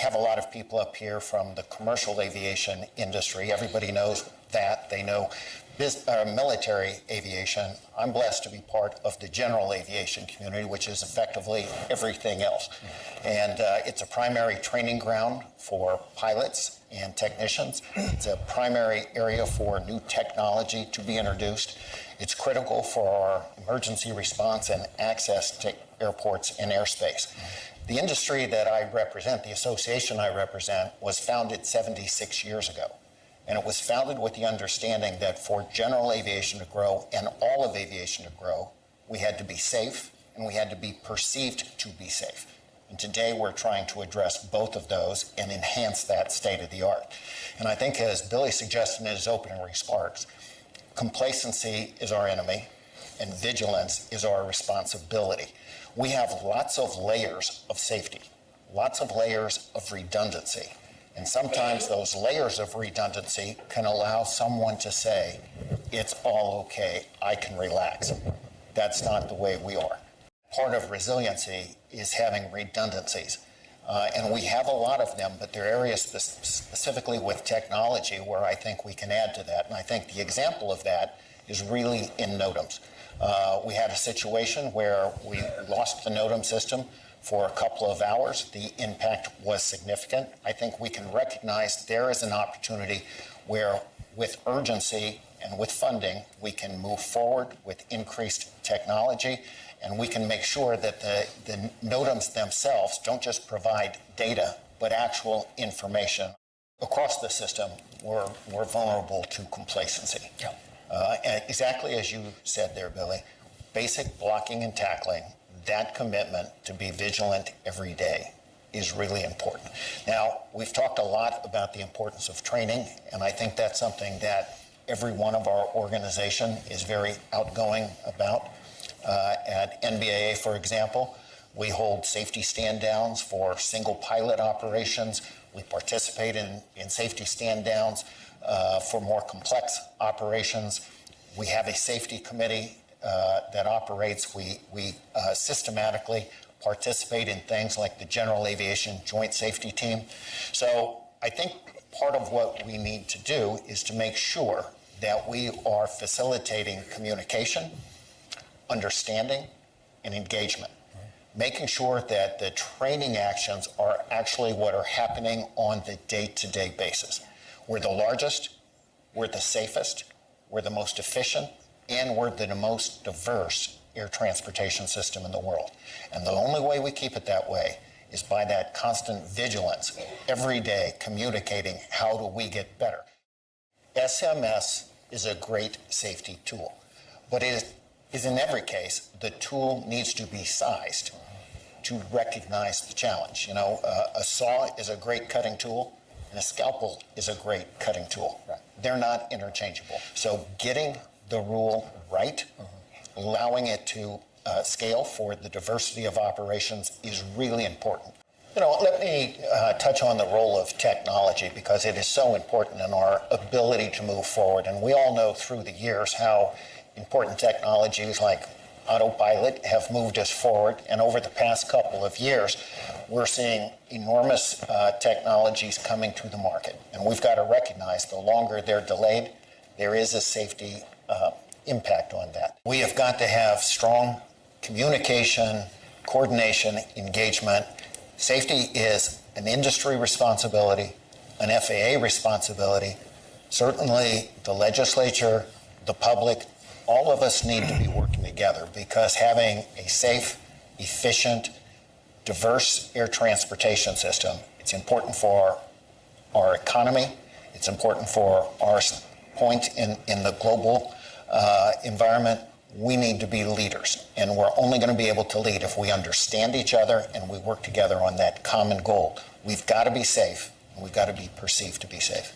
have a lot of people up here from the commercial aviation industry. Everybody knows that. They know military aviation. I'm blessed to be part of the general aviation community, which is effectively everything else. And it's a primary training ground for pilots and technicians. It's a primary area for new technology to be introduced. It's critical for our emergency response and access to airports and airspace. The industry that I represent, the association I represent, was founded 76 years ago. And it was founded with the understanding that for general aviation to grow and all of aviation to grow, we had to be safe and we had to be perceived to be safe. And today we're trying to address both of those and enhance that state of the art. And I think, as Billy suggested in his opening remarks, complacency is our enemy and vigilance is our responsibility. We have lots of layers of safety, lots of layers of redundancy. And sometimes those layers of redundancy can allow someone to say, it's all okay, I can relax. That's not the way we are. Part of resiliency is having redundancies. And we have a lot of them, but there are areas specifically with technology where I think we can add to that. And I think the example of that is really in NOTAMs. We had a situation where we lost the NOTAM system for a couple of hours. The impact was significant. I think we can recognize there is an opportunity where, with urgency and with funding, we can move forward with increased technology, and we can make sure that the NOTAMs themselves don't just provide data, but actual information. Across the system, we're vulnerable to complacency. Yeah. Exactly as you said there, Billy, basic blocking and tackling, that commitment to be vigilant every day is really important. Now, we've talked a lot about the importance of training, and I think that's something that every one of our organization is very outgoing about. At NBAA, for example, we hold safety stand-downs for single pilot operations. We participate in safety stand-downs for more complex operations. We have a safety committee that operates. We systematically participate in things like the General Aviation Joint Safety Team. So I think part of what we need to do is to make sure that we are facilitating communication, understanding, and engagement. Making sure that the training actions are actually what are happening on the day-to-day basis. We're the largest, we're the safest, we're the most efficient, and we're the most diverse air transportation system in the world. And the only way we keep it that way is by that constant vigilance, every day communicating how do we get better. SMS is a great safety tool, but it is in every case, the tool needs to be sized to recognize the challenge. You know, a saw is a great cutting tool, and a scalpel is a great cutting tool. Right. They're not interchangeable. So getting the rule right, allowing it to scale for the diversity of operations is really important. You know, let me touch on the role of technology because it is so important in our ability to move forward. And we all know through the years how important technologies like autopilot have moved us forward. And over the past couple of years, we're seeing enormous technologies coming to the market. And we've got to recognize the longer they're delayed, there is a safety impact on that. We have got to have strong communication, coordination, engagement. Safety is an industry responsibility, an FAA responsibility. Certainly the legislature, the public, all of us need to be working together because having a safe, efficient, diverse air transportation system, it's important for our economy, it's important for our point in the global environment. We need to be leaders, and we're only going to be able to lead if we understand each other and we work together on that common goal. We've got to be safe, and we've got to be perceived to be safe.